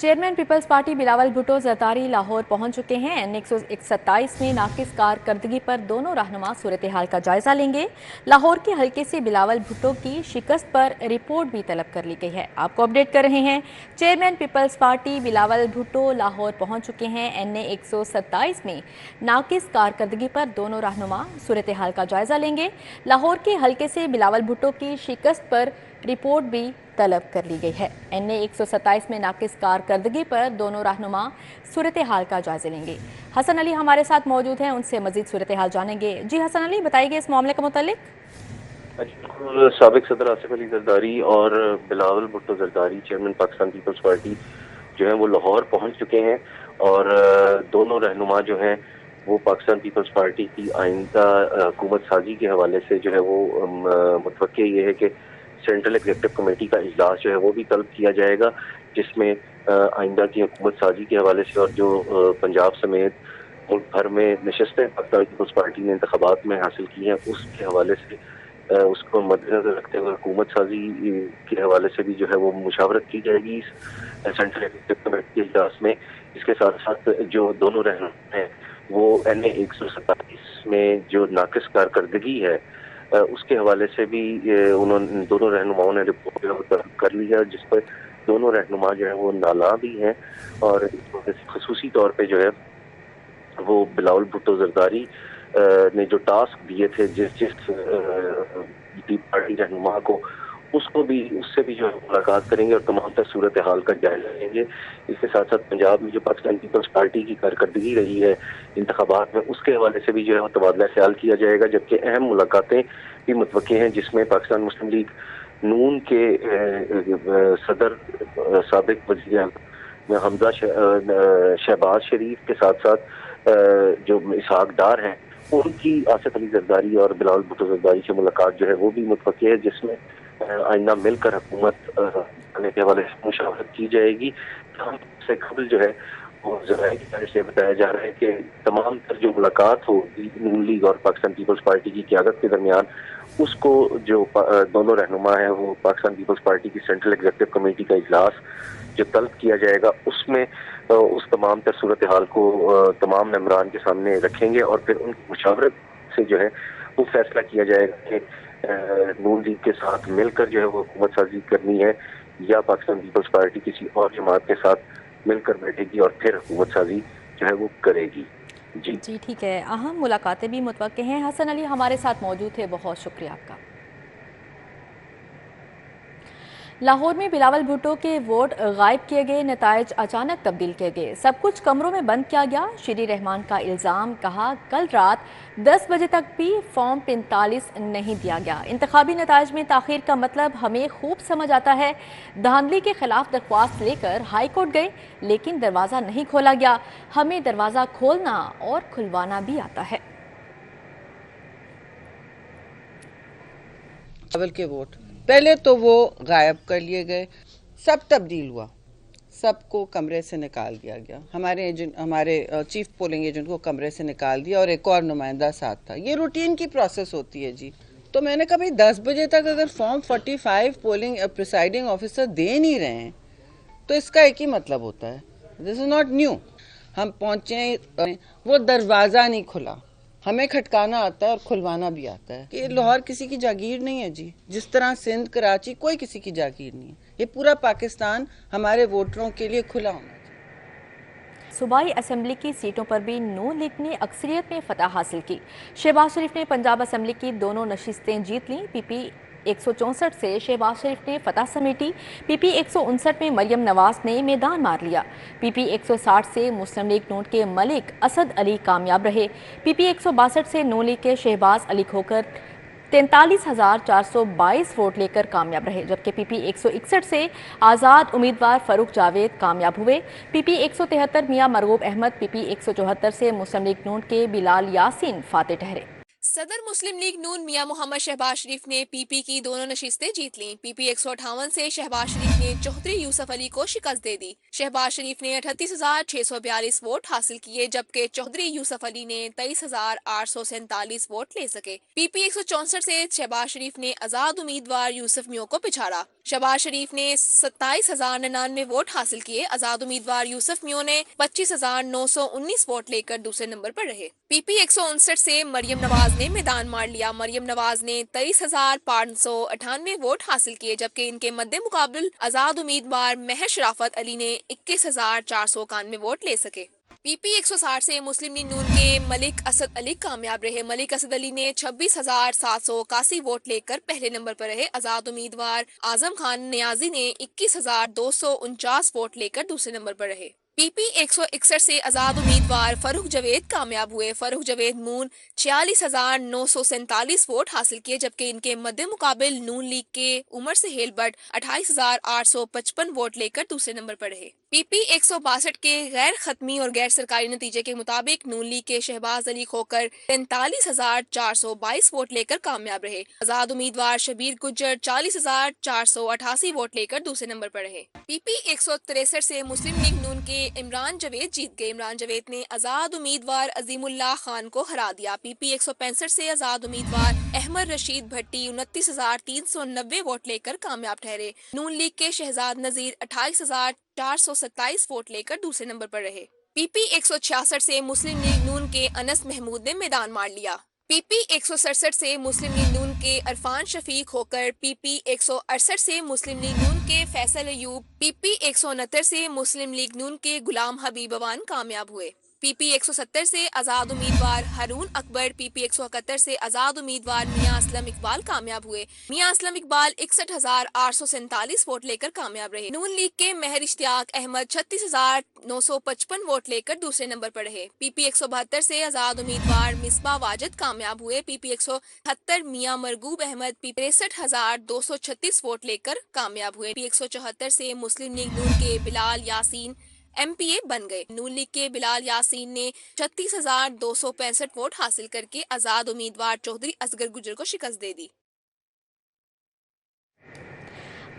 Chairman Peoples Party Bilawal Bhutto Zardari Lahore پہنچ چکے ہیں۔ N127 میں ناقص کارکردگی پر دونوں رہنما صورتحال کا جائزہ لیں گے۔ لاہور کے حلقے سے بلاول بھٹو کی شکست پر رپورٹ بھی طلب کر لی گئی ہے۔ آپ کو اپڈیٹ کر رہے ہیں، چیئرمین پیپلز پارٹی بلاول بھٹو لاہور پہنچ چکے ہیں۔ N127 میں ناقص کارکردگی پر دونوں رہنما صورتحال کا جائزہ لیں گے۔ لاہور کے حلقے سے بلاول بھٹو کی شکست پر رپورٹ بھی طلب کر لی گئی ہے۔ N127 میں ناقص کارکردگی پر دونوں رہنما صورتحال کا جائزہ لیں گے۔ حسن علی ہمارے ساتھ موجود ہیں، ان سے مزید صورتحال جانیں گے۔ جی حسن علی، بتائیے اس معاملے کے متعلق۔ سابق صدر آصف علی زرداری اور بلاول بھٹو زرداری چیئرمین پاکستان پیپلز پارٹی جو ہیں وہ لاہور پہنچ چکے ہیں، اور دونوں رہنما جو ہیں وہ پاکستان پیپلز پارٹی کی آئندہ حکومت سازی کے حوالے سے جو ہے وہ متوقع یہ ہے کہ سینٹرل ایگزیکٹو کمیٹی کا اجلاس جو ہے وہ بھی طلب کیا جائے گا، جس میں آئندہ کی حکومت سازی کے حوالے سے اور جو پنجاب سمیت ملک بھر میں نشستیں پاکستان پیپلز پارٹی نے انتخابات میں حاصل کی ہیں اس کے حوالے سے اس کو مد نظر رکھتے ہوئے حکومت سازی کے حوالے سے بھی جو ہے وہ مشاورت کی جائے گی اس سینٹرل ایگزیکٹو کمیٹی کے اجلاس میں۔ اس کے ساتھ ساتھ جو دونوں رہنما ہیں وہ N127 میں جو ناقص کارکردگی ہے اس کے حوالے سے بھی دونوں رہنماؤں نے رپورٹ کر لی ہے، جس پر دونوں رہنما جو ہے وہ نالاں بھی ہیں، اور خصوصی طور پہ جو ہے وہ بلاول بھٹو زرداری نے جو ٹاسک دیے تھے جس پارٹی رہنما کو، اس سے بھی جو ہے ملاقات کریں گے اور تمام تر صورتحال کا جائزہ لیں گے۔ اس کے ساتھ ساتھ پنجاب میں جو پاکستان پیپلز پارٹی کی کارکردگی رہی ہے انتخابات میں، اس کے حوالے سے بھی جو ہے وہ تبادلہ خیال کیا جائے گا، جبکہ اہم ملاقاتیں بھی متوقع ہیں، جس میں پاکستان مسلم لیگ نون کے صدر سابق وزیر حمزہ شہباز شریف کے ساتھ ساتھ جو اسحاق ڈار ہیں، ان کی آصف علی زرداری اور بلاول بھٹو زرداری سے ملاقات جو ہے وہ بھی متوقع ہے، جس میں آئندہ مل کر حکومت کرنے کے حوالے سے مشاورت کی جائے گی۔ سے قبل جو ہے وہ ذرائع کی طرف سے بتایا جا رہا ہے کہ تمام تر جو ملاقات ہوگی نون لیگ اور پاکستان پیپلز پارٹی کی قیادت کے درمیان، اس کو جو دونوں رہنما ہیں وہ پاکستان پیپلز پارٹی کی سینٹرل ایگزیکٹو کمیٹی کا اجلاس جو طلب کیا جائے گا، اس میں اس تمام تر صورتحال کو تمام ممبران کے سامنے رکھیں گے، اور پھر ان کی مشاورت سے جو ہے وہ فیصلہ کیا جائے گا کہ نون لیگ کے ساتھ مل کر جو ہے وہ حکومت سازی کرنی ہے، یا پاکستان پیپلز پارٹی کسی اور جماعت کے ساتھ مل کر بیٹھے گی اور پھر حکومت سازی جو ہے وہ کرے گی۔ جی ٹھیک ہے، اہم ملاقاتیں بھی متوقع ہیں۔ حسن علی ہمارے ساتھ موجود تھے، بہت شکریہ آپ کا۔ لاہور میں بلاول بھٹو کے ووٹ غائب کیے گئے، نتائج اچانک تبدیل کیے گئے، سب کچھ کمروں میں بند کیا گیا۔ شیری رحمان کا الزام، کہا کل رات 10 بجے تک بھی فارم 45 نہیں دیا گیا۔ انتخابی نتائج میں تاخیر کا مطلب ہمیں خوب سمجھ آتا ہے۔ دھاندلی کے خلاف درخواست لے کر ہائی کورٹ گئے، لیکن دروازہ نہیں کھولا گیا۔ ہمیں دروازہ کھولنا اور کھلوانا بھی آتا ہے۔ بلاول کے ووٹ پہلے تو وہ غائب کر لیے گئے، سب تبدیل ہوا، سب کو کمرے سے نکال دیا گیا۔ ہمارے چیف پولنگ ایجنٹ کو کمرے سے نکال دیا، اور ایک اور نمائندہ ساتھ تھا۔ یہ روٹین کی پروسیس ہوتی ہے جی۔ تو میں نے کہا بھائی 10 بجے تک اگر فارم 45 پولنگ پریسائڈنگ آفیسر دے نہیں رہے ہیں تو اس کا ایک ہی مطلب ہوتا ہے، دس از ناٹ نیو۔ ہم پہنچے، وہ دروازہ نہیں کھلا۔ ہمیں کھٹکانا آتا ہے اور کھلوانا بھی آتا ہے۔ یہ لاہور کسی کی جاگیر نہیں ہے جی، جس طرح سندھ، کراچی کوئی کسی کی جاگیر نہیں ہے۔ یہ پورا پاکستان ہمارے ووٹروں کے لیے کھلا ہونا چاہیے۔ صوبائی اسمبلی کی سیٹوں پر بھی نون لیگ نے اکثریت میں فتح حاصل کی۔ شہباز شریف نے پنجاب اسمبلی کی دونوں نشستیں جیت لیں۔ پی پی 164 سے شہباز شریف نے فتح سمیٹی۔ پی پی 159 میں مریم نواز نے میدان مار لیا۔ پی پی 160 سے مسلم لیگ نون کے ملک اسد علی کامیاب رہے۔ پی پی 162 سے نون لیگ کے شہباز علی کھوکھر 43,422 ووٹ لے کر کامیاب رہے، جبکہ پی پی 161 سے آزاد امیدوار فاروق جاوید کامیاب ہوئے۔ پی پی 173 میاں مرغوب احمد، پی پی 174 سے مسلم لیگ نون کے بلال یاسین فاتح ٹھہرے۔ صدر مسلم لیگ نون میاں محمد شہباز شریف نے پی پی کی دونوں نشستیں جیت لیں۔ پی پی 158 سے شہباز شریف نے چوہدری یوسف علی کو شکست دے دی۔ شہباز شریف نے 38,642 ووٹ حاصل کیے جبکہ چوہدری یوسف علی نے 23,847 ووٹ لے سکے۔ پی پی 164 سے شہباز شریف نے آزاد امیدوار یوسف میو کو پچھاڑا۔ شہباز شریف نے 27,099 ووٹ حاصل کیے۔ آزاد امیدوار یوسف میو نے 25,919 ووٹ لے کر دوسرے نمبر پر رہے۔ پی پی 159 سے مریم نواز نے میدان مار لیا۔ مریم نواز نے 23,598 ووٹ حاصل کیے جبکہ ان کے مد مقابل آزاد امیدوار مہر شرافت علی نے 21,491 ووٹ لے سکے۔ پی پی 160 سے مسلم لیگ نون کے ملک اسد علی کامیاب رہے۔ ملک اسد علی نے 26,781 ووٹ لے کر پہلے نمبر پر رہے۔ آزاد امیدوار اعظم خان نیازی نے 21,249 ووٹ لے کر دوسرے نمبر پر رہے۔ پی پی 161 سے آزاد امیدوار فروخ جاوید کامیاب ہوئے۔ فروخ جاوید مون 46,947 ووٹ حاصل کیے جبکہ ان کے مد مقابل نون لیگ کے عمر سہیل بٹ 28,855 ووٹ لے کر دوسرے نمبر پر رہے۔ پی پی 162 کے غیر ختمی اور غیر سرکاری نتیجے کے مطابق نون لیگ کے شہباز علی کھوکر 43,422 ووٹ لے کر کامیاب رہے۔ آزاد امیدوار شبیر گجر 40,488 ووٹ لے کر دوسرے نمبر پر رہے۔ پی پی 163 سے مسلم لیگ نون کے عمران جاوید جیت گئے۔ عمران جاوید نے آزاد امیدوار عظیم اللہ خان کو ہرا دیا۔ پی پی 165 سے آزاد امیدوار احمد رشید بھٹی 29,390 ووٹ لے کر کامیاب ٹھہرے۔ نون لیگ کے شہزاد نذیر 28,427 ووٹ لے کر دوسرے نمبر پر رہے۔ پی پی 166 سے مسلم لیگ نون کے انس محمود نے میدان مار لیا۔ پی پی 167 سے مسلم لیگ نون کے عرفان شفیق ہو کر پی پی 168 سے مسلم لیگ نون کے فیصل ایوب، پی پی 169 سے مسلم لیگ نون کے غلام حبیب اوان کامیاب ہوئے۔ پی پی 170 سے آزاد امیدوار ہارون اکبر، پی پی 171 سے آزاد امیدوار میاں اسلم اقبال کامیاب ہوئے۔ میاں اسلم اقبال 61,847 ووٹ لے کر کامیاب رہے۔ نون لیگ کے مہر اشتیاق احمد 36,955 ووٹ لے کر دوسرے نمبر پر رہے۔ پی پی 172 سے آزاد امیدوار مصباح واجد کامیاب ہوئے۔ پی پی 178 میاں مرغوب احمد 63,236 ووٹ لے کر کامیاب ہوئے۔ پی 174 سے مسلم لیگ نون کے بلال یاسین ایم پی اے بن گئے۔ نون لیگ کے بلال یاسین نے 36,265 ووٹ حاصل کر کے آزاد امیدوار چوہدری اصغر گجر کو شکست دے دی۔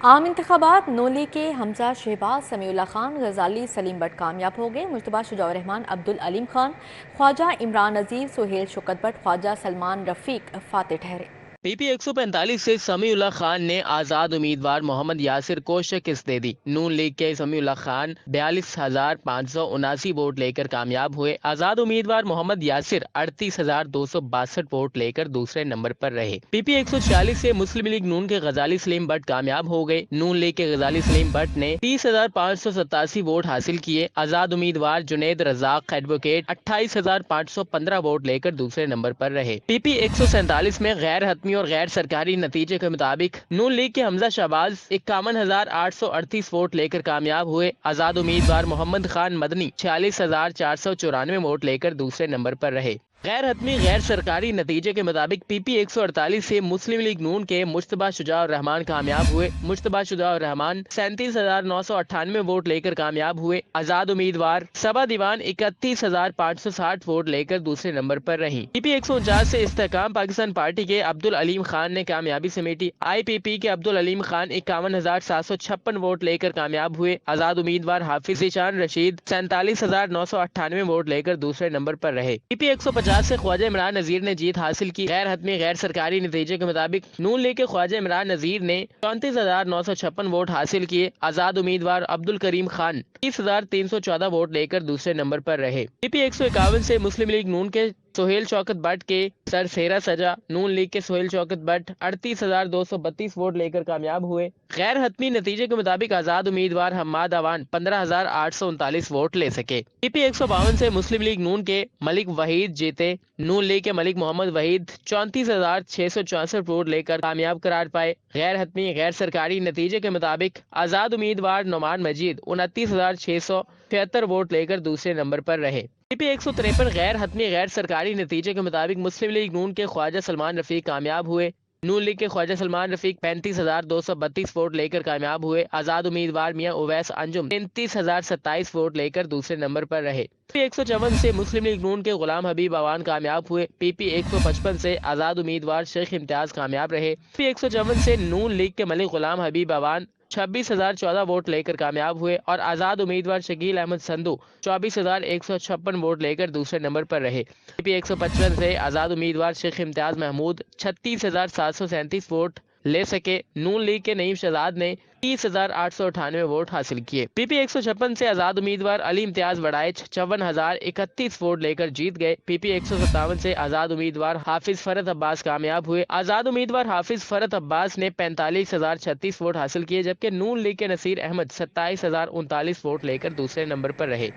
عام انتخابات نون لیگ کے حمزہ شہباز سمیع اللہ خان غزالی سلیم بٹ کامیاب ہو گئے۔ مجتبیٰ شجاع الرحمان عبدالعلیم خان، خواجہ عمران نذیر، سہیل شوکت بٹ، خواجہ سلمان رفیق فاتح ٹھہرے۔ پی پی 145 سے سمیع اللہ خان نے آزاد امیدوار محمد یاسر کو شکست دے دی۔ نون لیگ کے سمیع اللہ خان 42,579 ووٹ لے کر کامیاب ہوئے۔ آزاد امیدوار محمد یاسر 38,262 ووٹ لے کر دوسرے نمبر پر رہے۔ پی پی 146 سے مسلم لیگ نون کے غزالی سلیم بٹ کامیاب ہو گئے۔ نون لیگ کے غزالی سلیم بٹ نے 30,587 ووٹ حاصل کیے۔ آزاد امیدوار جنید رزاق ایڈوکیٹ 28,515 ووٹ لے کر دوسرے نمبر پر رہے۔ پی پی 147 میں غیر حتمی اور غیر سرکاری نتیجے کے مطابق نون لیگ کے حمزہ شہباز 51,838 ووٹ لے کر کامیاب ہوئے۔ آزاد امیدوار محمد خان مدنی 46,494 ووٹ لے کر دوسرے نمبر پر رہے۔ غیر حتمی غیر سرکاری نتیجے کے مطابق پی پی 148 سے مسلم لیگ نون کے مجتبیٰ شجاع الرحمان کامیاب ہوئے۔ مجتبیٰ شجاع الرحمان 37,998 ووٹ لے کر کامیاب ہوئے۔ آزاد امیدوار صبا دیوان 31,560 ووٹ لے کر دوسرے نمبر پر رہیں۔ پی پی 149 سے استحکام پاکستان پارٹی کے عبدالعلیم خان نے کامیابی سمیٹی۔ آئی پی پی کے عبدالعلیم خان 51,756 ووٹ لے کر کامیاب ہوئے۔ آزاد امیدوار حافظ ذیشان رشید 47,998 ووٹ لے کر دوسرے نمبر پر رہے۔ پی پی 150 سے خواجہ عمران نذیر نے جیت حاصل کی۔ غیر حتمی غیر سرکاری نتیجے کے مطابق نون لیگ کے خواجہ عمران نذیر نے 34,956 ووٹ حاصل کیے۔ آزاد امیدوار عبدالکریم خان 30,314 ووٹ لے کر دوسرے نمبر پر رہے۔ پی پی 151 سے مسلم لیگ نون کے سہیل شوکت بٹ کے سر سیرا سجا، نون لیگ کے سہیل شوکت بٹ 38,232 ووٹ لے کر کامیاب ہوئے۔ غیر حتمی نتیجے کے مطابق آزاد امیدوار حماد اوان 15,839 ووٹ لے سکے۔ پی پی 152 سے مسلم لیگ نون کے ملک وحید جیتے۔ نون لیگ کے ملک محمد وحید 34,664 ووٹ لے کر کامیاب قرار پائے۔ غیر حتمی غیر سرکاری نتیجے کے مطابق آزاد امیدوار نعمان مجید 29,676 ووٹ لے کر دوسرے نمبر پر رہے۔ پی پی 153 غیر حتمی غیر سرکاری نتیجے کے مطابق مسلم لیگ نون کے خواجہ سلمان رفیق کامیاب ہوئے۔ نون لیگ کے خواجہ سلمان رفیق 35,232 ووٹ لے کر کامیاب ہوئے. آزاد امیدوار میاں اویس انجم 33,027 ووٹ لے کر دوسرے نمبر پر رہے. پی 154 سے مسلم لیگ نون کے غلام حبیب اوان کامیاب ہوئے. پی پی 155 سے آزاد امیدوار شیخ امتیاز کامیاب رہے. پی 154 سے نون لیگ کے ملک غلام حبیب اوان 26,014 ووٹ لے کر کامیاب ہوئے اور آزاد امیدوار شکیل احمد سندھو 24,156 ووٹ لے کر دوسرے نمبر پر رہے. پی پی 155 سے آزاد امیدوار شیخ امتیاز محمود 36,737 ووٹ لے سکے. نون لیگ کے نعیم شہزاد نے 30,898 ووٹ حاصل کیے. پی پی 156 سے آزاد امیدوار علی امتیاز وڑائچ 54,031 ووٹ لے کر جیت گئے. پی پی 157 سے آزاد امیدوار حافظ فرد عباس کامیاب ہوئے. آزاد امیدوار حافظ فرد عباس نے 45,036 ووٹ حاصل کیے جبکہ نون لیگ کے نصیر احمد 27,039 ووٹ لے کر دوسرے نمبر پر رہے.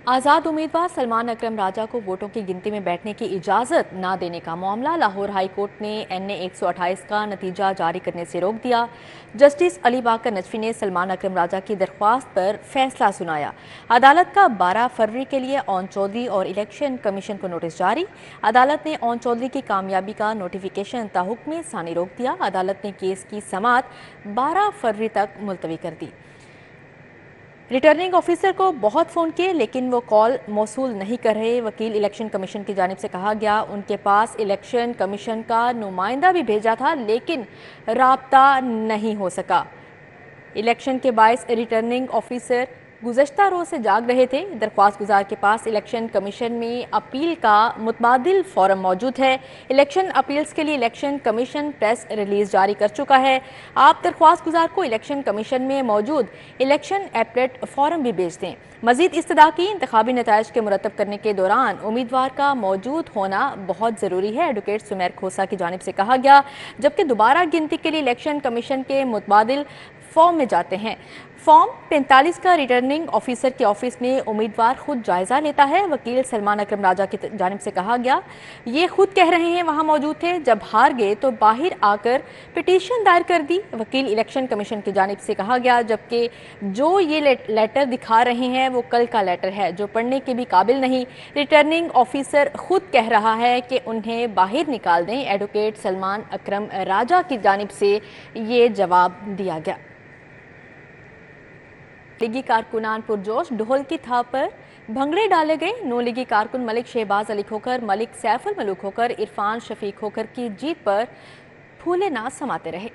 آزاد امیدوار سلمان اکرم راجہ کو ووٹوں کی گنتی میں بیٹھنے کی اجازت نہ دینے کا معاملہ لاہور ہائی کورٹ نے این اے 128 کا نتیجہ جاری کرنے سے روک دیا. جسٹس علی باقر نجفی نے سلمان اکرم راجہ کی درخواست پر فیصلہ سنایا. عدالت کا 12 فروری کے لیے اون چودھری اور الیکشن کمیشن کو نوٹس جاری. عدالت نے اون چودھری کی کامیابی کا نوٹیفیکیشن تاحکم ثانی روک دیا. عدالت نے کیس کی سماعت 12 فروری تک ملتوی کر دی. ریٹرننگ آفیسر کو بہت فون کیے لیکن وہ کال موصول نہیں کر رہے. وکیل الیکشن کمیشن کی جانب سے کہا گیا ان کے پاس الیکشن کمیشن کا نمائندہ بھی بھیجا تھا لیکن رابطہ نہیں ہو سکا. الیکشن کے باعث ریٹرننگ آفیسر گزشتہ روز سے جاگ رہے تھے. درخواست گزار کے پاس الیکشن کمیشن میں اپیل کا متبادل فارم موجود ہے. الیکشن اپیلز کے لیے الیکشن کمیشن پریس ریلیز جاری کر چکا ہے. آپ درخواست گزار کو الیکشن کمیشن میں موجود الیکشن ایپلیٹ فارم بھی بھیج دیں. مزید استدعا کی انتخابی نتائج کے مرتب کرنے کے دوران امیدوار کا موجود ہونا بہت ضروری ہے. ایڈوکیٹ سمیر کھوسا کی جانب سے کہا گیا جبکہ دوبارہ گنتی کے لیے الیکشن کمیشن کے متبادل فارم میں جاتے ہیں. فارم 45 کا ریٹرننگ آفیسر کے آفس میں امیدوار خود جائزہ لیتا ہے. وکیل سلمان اکرم راجہ کی جانب سے کہا گیا یہ خود کہہ رہے ہیں وہاں موجود تھے, جب ہار گئے تو باہر آ کر پٹیشن دائر کر دی. وکیل الیکشن کمیشن کی جانب سے کہا گیا جبکہ جو یہ لیٹر دکھا رہے ہیں وہ کل کا لیٹر ہے جو پڑھنے کے بھی قابل نہیں. ریٹرننگ آفیسر خود کہہ رہا ہے کہ انہیں باہر نکال دیں. ایڈوکیٹ سلمان اکرم راجہ کی جانب سے یہ جواب دیا گیا. لیگی کارکنان پرجوش, ڈھول کی تھاپ پر بھنگڑے ڈالے گئے. نون لیگی کارکن ملک شہباز علی کھوکھر, ملک سیف الملوک کھوکھر, عرفان شفیق کھوکھر کی جیت پر پھولے نہ سماتے رہے.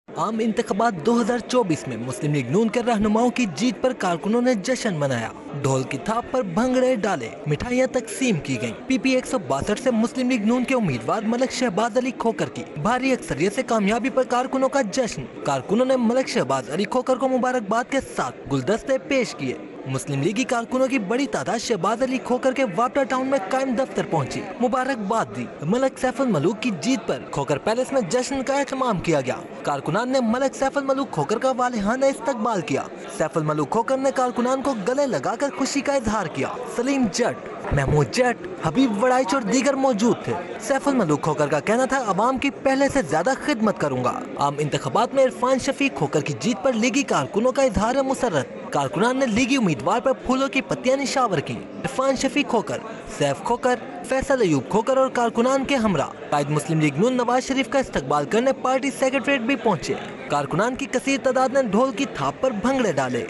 عام انتخابات 2024 میں مسلم لیگ نون کے رہنماؤں کی جیت پر کارکنوں نے جشن منایا. ڈھول کی تھاپ پر بھنگڑے ڈالے, مٹھائیاں تقسیم کی گئیں. پی پی 162 سے مسلم لیگ نون کے امیدوار ملک شہباز علی کھوکھر کی بھاری اکثریت سے کامیابی پر کارکنوں کا جشن. کارکنوں نے ملک شہباز علی کھوکھر کو مبارکباد کے ساتھ گلدستے پیش کیے. مسلم لیگی کارکنوں کی بڑی تعداد شہباز علی کھوکھر کے واپڈا ٹاؤن میں قائم دفتر پہنچی, مبارکباد دی. ملک سیف الملوک کی جیت پر کھوکھر پیلس میں جشن کا اہتمام کیا گیا. کارکنان نے ملک سیف الملوک کھوکھر کا والہانہ استقبال کیا. سیف الملوک کھوکھر نے کارکنان کو گلے لگا کر خوشی کا اظہار کیا. سلیم جٹ, محمود جٹ, حبیب وڑائچ اور دیگر موجود تھے. سیف الملوک کھوکھر کا کہنا تھا عوام کی پہلے سے زیادہ خدمت کروں گا. عام انتخابات میں عرفان شفیق کھوکھر کی جیت پر لیگی کارکنوں کا اظہار مسرت. کارکنان نے لیگی امیدوار پر پھولوں کی پتیاں نشاور کی. عرفان شفیق کھوکھر, سیف کھوکھر, فیصل ایوب کھوکھر اور کارکنان کے ہمراہ قائد مسلم لیگ نون نواز شریف کا استقبال کرنے پارٹی سیکریٹریٹ بھی پہنچے. کارکنان کی کثیر تعداد نے ڈھول کی تھاپ پر بھنگڑے ڈالے.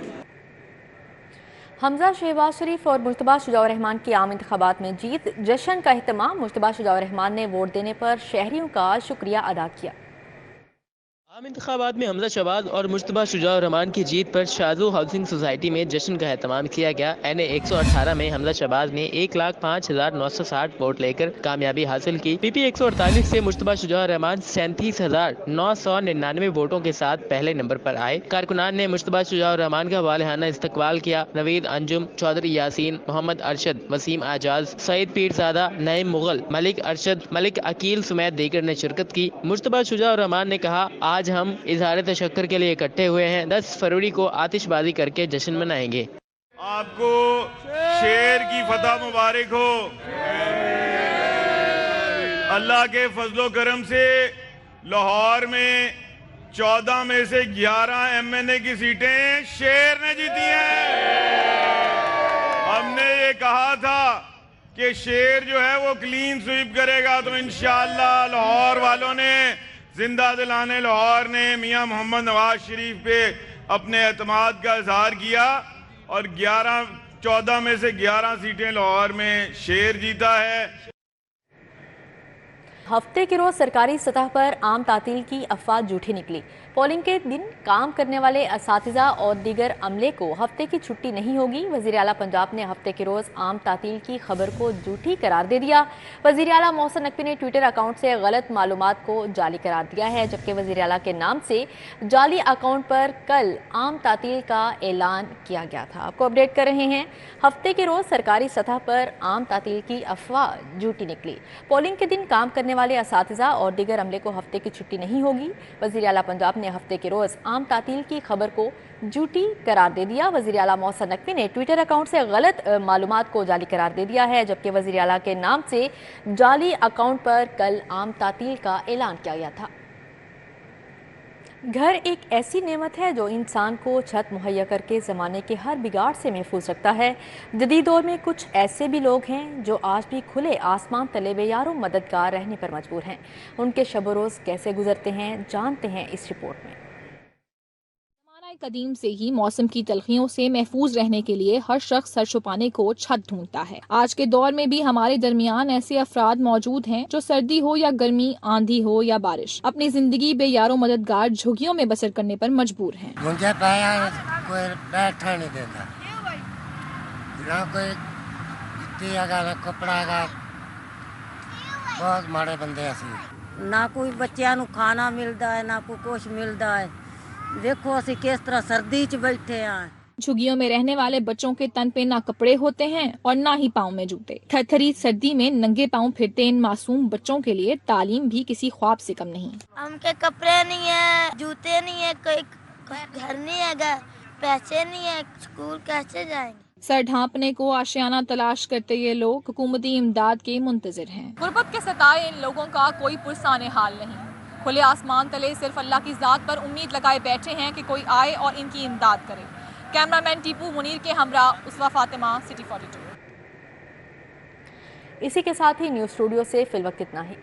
حمزہ شہباز شریف اور مجتبیٰ شجاع الرحمان کی عام انتخابات میں جیت, جشن کا اہتمام. مجتبیٰ شجاع الرحمان نے ووٹ دینے پر شہریوں کا شکریہ ادا کیا. عام انتخابات میں حمزہ شہباز اور مجتبیٰ شجاع الرحمان کی جیت پر شاذو ہاؤسنگ سوسائٹی میں جشن کا اہتمام کیا گیا. این اے 118 میں حمزہ شہباز نے 1,05,960 ووٹ لے کر کامیابی حاصل کی. پی پی 148 سے مجتبیٰ شجاع الرحمان 37,999 ووٹوں کے ساتھ پہلے نمبر پر آئے. کارکنان نے مجتبیٰ شجاع الرحمان کا والہانہ استقبال کیا. نوید انجم, چودھری یاسین, محمد ارشد, وسیم اعجاز, سعید پیرزادہ, نعیم مغل, ملک ارشد, ملک عقیل سمیت دیگر نے شرکت کی. مجتبیٰ شجاع الرحمان نے کہا آج ہم اظہار تشکر کے لیے اکٹھے ہوئے ہیں. 10 فروری کو آتش بازی کر کے جشن منائیں گے. آپ کو شیر کی فتح مبارک ہو. اللہ کے فضل و کرم سے لاہور میں 14 میں سے 11 ایم این اے کی سیٹیں شیر نے جیتی ہیں. ہم نے یہ کہا تھا کہ شیر جو ہے وہ کلین سویپ کرے گا، تو انشاءاللہ لاہور والوں نے، زندہ دلانے لاہور نے میاں محمد نواز شریف پہ اپنے اعتماد کا اظہار کیا اور 14 میں سے 11 سیٹیں لاہور میں شیر جیتا ہے۔ ہفتے کے روز سرکاری سطح پر عام تعطیل کی افواہ جھوٹی نکلی۔ پولنگ کے دن کام کرنے والے اساتذہ اور دیگر عملے کو ہفتے کی چھٹی نہیں ہوگی۔ وزیر اعلیٰ پنجاب نے ہفتے کے روز عام تعطیل کی خبر کو جھوٹی قرار دے دیا۔ وزیر اعلیٰ محسن نقوی نے ٹویٹر اکاؤنٹ سے غلط معلومات کو جعلی قرار دیا ہے، جبکہ وزیر اعلیٰ کے نام سے جعلی اکاؤنٹ پر کل عام تعطیل کا اعلان کیا گیا تھا۔ آپ کو اپڈیٹ کر رہے ہیں، ہفتے کے روز سرکاری سطح پر عام تعطیل کی افواہ جھوٹی نکلی۔ پولنگ کے دن کام کرنے والے اساتذہ اور دیگر عملے کو ہفتے کی چھٹی نہیں ہوگی۔ وزیر اعلیٰ پنجاب نے ہفتے کے روز عام تعطیل کی خبر کو جھوٹی قرار دے دیا۔ وزیر اعلیٰ محسن نقوی نے ٹویٹر اکاؤنٹ سے غلط معلومات کو جعلی قرار دے دیا ہے، جبکہ وزیر اعلیٰ کے نام سے جعلی اکاؤنٹ پر کل عام تعطیل کا اعلان کیا گیا تھا۔ گھر ایک ایسی نعمت ہے جو انسان کو چھت مہیا کر کے زمانے کے ہر بگاڑ سے محفوظ رکھتا ہے۔ جدید دور میں کچھ ایسے بھی لوگ ہیں جو آج بھی کھلے آسمان تلے بے یار و مددگار رہنے پر مجبور ہیں۔ ان کے شب و روز کیسے گزرتے ہیں، جانتے ہیں اس رپورٹ میں۔ قدیم سے ہی موسم کی تلخیوں سے محفوظ رہنے کے لیے ہر شخص سر چھپانے کو چھت ڈھونڈتا ہے۔ آج کے دور میں بھی ہمارے درمیان ایسے افراد موجود ہیں جو سردی ہو یا گرمی، آندھی ہو یا بارش، اپنی زندگی بے یار و مددگار جھگیوں میں بسر کرنے پر مجبور ہیں۔ مجھے کوئی بیٹھا نہیں دیتا، نہ کوئی جتی آگا نہ کپڑا آگا، بہت ماڑے بندے اسی، نہ کوئی بچیاں نو کھانا ملتا ہے نہ کوئی کچھ ملتا ہے۔ دیکھو اسی کس طرح سردی چ بیٹھے ہیں۔ جھگیوں میں رہنے والے بچوں کے تن پہ نہ کپڑے ہوتے ہیں اور نہ ہی پاؤں میں جوتے۔ تھرتھری سردی میں ننگے پاؤں پھرتے ان معصوم بچوں کے لیے تعلیم بھی کسی خواب سے کم نہیں۔ ہم کے کپڑے نہیں ہیں، جوتے نہیں ہیں، کوئی گھر نہیں ہے، پیسے نہیں ہیں، اسکول کیسے جائیں گے؟ سر ڈھانپنے کو آشیانہ تلاش کرتے یہ لوگ حکومتی امداد کے منتظر ہیں۔ غربت کے ستائے ان لوگوں کا کوئی پرسان حال نہیں۔ کھلے آسمان تلے صرف اللہ کی ذات پر امید لگائے بیٹھے ہیں کہ کوئی آئے اور ان کی امداد کرے۔ کیمرامین ٹیپو منیر کے ہمراہ اسوا فاطمہ، سٹی 42۔ اسی کے ساتھ ہی نیوز اسٹوڈیو سے فی الوقت اتنا ہی۔